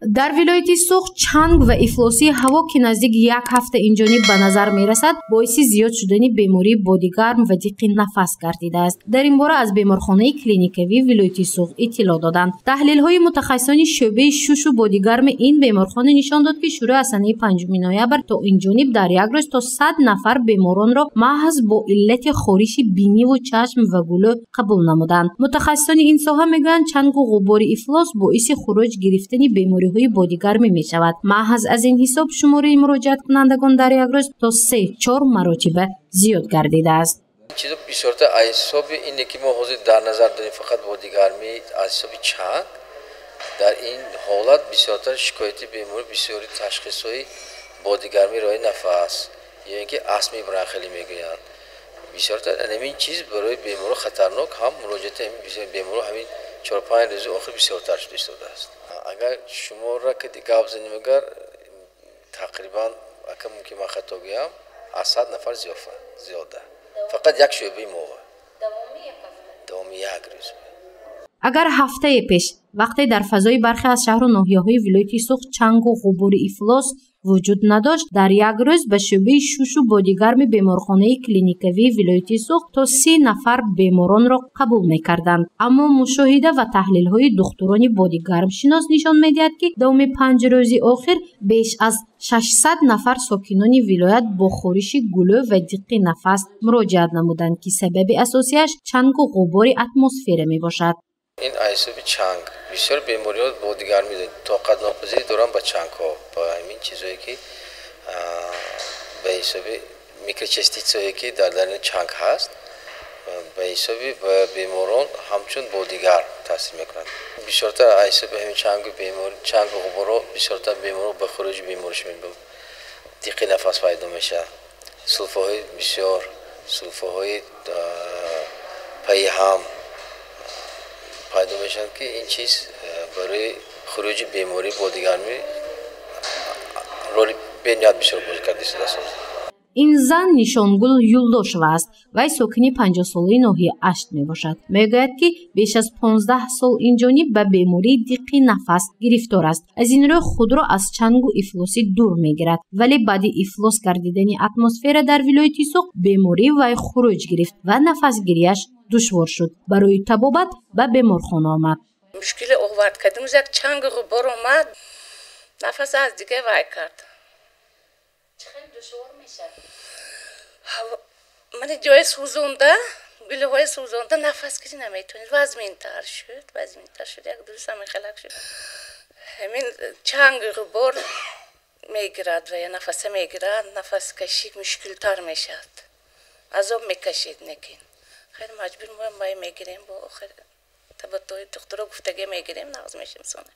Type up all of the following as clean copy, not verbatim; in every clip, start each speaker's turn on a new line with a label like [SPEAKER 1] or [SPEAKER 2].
[SPEAKER 1] در ولایت سوخ چنگ و افلاسی هوا که نزدیک یک هفته اینجانب به نظر می رسد باعث زیاد شدن بیماری بادیگرم و دیق نفس گردیده است. در این باره از بیمارخانه کلینیکوی ولایت سوخ اطلاع دادند. تحلیل های متخصصان شعبه شوش و بادیگرم این بیمارخانه نشان داد که شروع از سنه 5 نوامبر تا اینجانب در یک روز تا 100 نفر بیماران را محض با علت خارش بینی و چشم و گلو قبول نمودند. متخصصان این ساحه میگویند چنگ و غبار افلاس باعث خروج گرفتن بیماری های بادیگرمی می شود. محض از این حساب شماره مراجعت کنندگان در یک روز تا 3-4 مراتب زیاد گردیده است.
[SPEAKER 2] چیز بسیار حساب اینه که ما حاضر در نظر داریم فقط بادیگرمی از حساب چنگ. در این حالت بسیارتر شکایت بیماری بسیاری تشخیص‌های بادیگرمی راه نفس یعنی که استمی برانخیلی میگویند. بسیارتر همین چیز برای بیمار خطرناک هم مراجعت همین بیمار همین 4-5 روز آخر بسیارتر شده است. اگر شما را که دیگه بزنیم اگر تقریبا اگر ممکن من خطا گویم از 100 نفر زیاده فقط یک شعبه موقع دوامی یک روز.
[SPEAKER 1] اگر هفته پیش وقتی در فضای برخی از شهر و ناحیه‌های ولایت سوخ چنگ و غبار افلاس وجود نداشت، در یک روز به شعبه شوش و بادیگرم بیمارخانه کلینیکوی ولایت سوخ تا 30 نفر بیماران را قبول می‌کردند. اما مشاهده و تحلیل‌های دکتران بادیگرم شناس نشان می‌دهد که دوم 5 روز آخر بیش از 600 نفر ساکنان ولایت با خارش گلو و دیق نفس مراجعت نمودند که سبب اساسیش چنگ و غبار اتمسفر میباشد.
[SPEAKER 2] این حساب چنگ بسیار بیماری‌ها بادیگرمی دارند. طاقت ناپذیری دارن با چنگ‌ها با همین چیزایی که به حساب میکروچستیت‌هایی که در درون چنگ هست به حساب بیماران همچون بادیگر تاثیر میکنند. بسیارتر حساب همین چنگ و بیماری چنگ و غبارها بسیارتر بیمارو به خروج بیماریش میبرد. دیق نفس پیدا میشه. سلفاهای بسیار سلفاهای پیهم پیدا میشن که این چیز برای خروج بیماری بادیگرمی رول بنیاد بسیار بازی کرده است.
[SPEAKER 1] این زن نشانگل یولداشوه است. وی ساکن 50 ساله ناحیه اشت می باشد. میگوید که بیش از 15 سال اینجانی به بیماری دیق نفس گرفتار است. از این رو خود را از چنگ و افلاسی دور میگیرد. ولی بعد افلاس گردیدن اتمسفر در ولایت سوخ بیماری وی خروج گرفت و نفس گیریش دشوار شد. برای طبابت به بیمارخانه آمد.
[SPEAKER 3] مشکل آورد کردیم یک چنگ غبار آمد نفس از دیگه وای کرد.
[SPEAKER 4] چقدر دشوار میشه؟
[SPEAKER 3] من جای سوزونده گلوهای سوزونده نفس گیری نمیتونید وزمین تر شد یک دوست همین خلق شد همین چنگ غبار میگیرد و یا نفس میگیرد نفس کشی مشکل تر میشد عذاب میکشید نکین خیلی مجبور باید میگیریم با آخر تبطوی دکتر گفتگی میگیریم نغز میشیم سونه.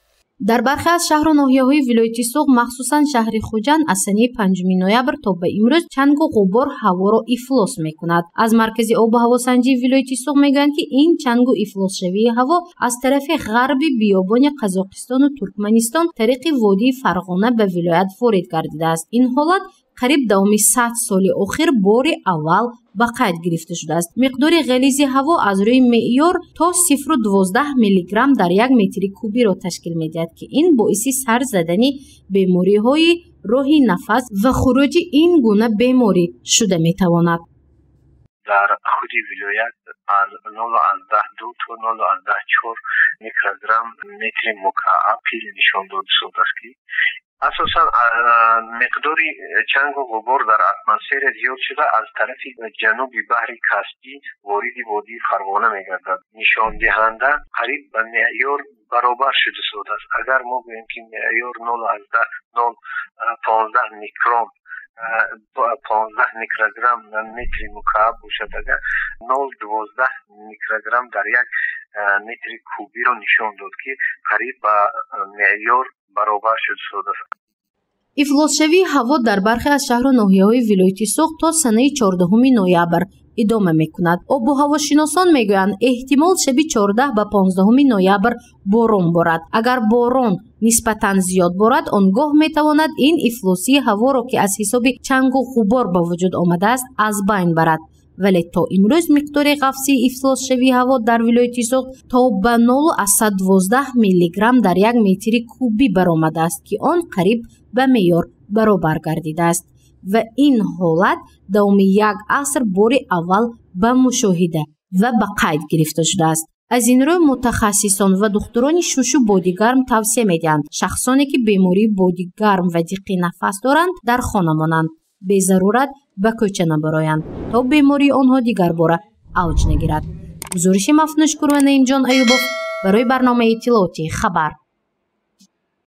[SPEAKER 1] در برخی از شهر و ناحیه‌های ولایت سوخ مخصوصاً شهر خوجند از سنه 5 نوامبر تا به امروز چنگ و غبار هوا را افلاس میکند. از مرکز آب و هواسنجی ولایت سوخ میگویند که این چنگ و افلاس شوی هوا از طرف غرب بیابان قزاقستان و ترکمنستان طریق وادی فرغانه به ولایت وارد گردیده است. این حالت قریب دوام 100 سال اخیر بار اول به قید گرفته شده است. مقدار غلیظ هوا از روی معیار تا 0.12 میلی گرم در 1 متر کوبی را تشکیل می‌دهد که این باعث سر زدن بیماری‌های راه نفس و خروج این گونه بیماری شده می‌تواند.
[SPEAKER 5] در خود ولایت از 0.12 تا 0.14 میکروگرم متر مکعب پیل نشان داده شده است که اساساً مقدار چنگ و غبار در اتمسفر زیاد شده از طرف جنوب بحر کاسپی وارد وادی فرغانه میگردد. نشان دهنده قریب به معیار برابر شده است. اگر ما بگوییم که معیار 0.15 میکرون 15 میکروگرم متر مکعب باشد اگر 0.12 میکروگرم در 1 متر کوبی را نشان داد که قریب به معیار برابر شده است.
[SPEAKER 1] افلاس شوی هوا در برخی از شهر و ناحیه‌های ولایت سوخ تا سنه 14 نوامبر ادامه میکند. آب و هواشناسان میگویند احتمال شب 14 به 15 نوامبر باران بارد. اگر باران نسبتاً زیاد بارد آنگاه میتواند این افلاسی هوا را که از حساب چنگ و غبار به وجود آمده است از بین برد. вале то имрӯз миқдори ғафси ифлосшавии ҳаво дар вилояти Соғд то ба 0,112 миллиграмм дар 1 метри кубӣ баромадааст, ки он қариб ба меъёр баробар гардидааст ва ин ҳолат давоми 1 аср бори аввал ба мушоҳида ва ба қайд гирифта шудааст. аз ин рӯ мутахассисон ва духтурони шушу бодигарм тавсия медиҳанд шахсоне ки бемории бодигарм ва диққи нафас доранд дар хона монанд, безарурат ба кӯча набароянд то бемории онҳо дигар бора авҷ нагирад. гузориши Мафнӯшкур ва Наимҷон Аюбов барои барномаи иттилооти хабар.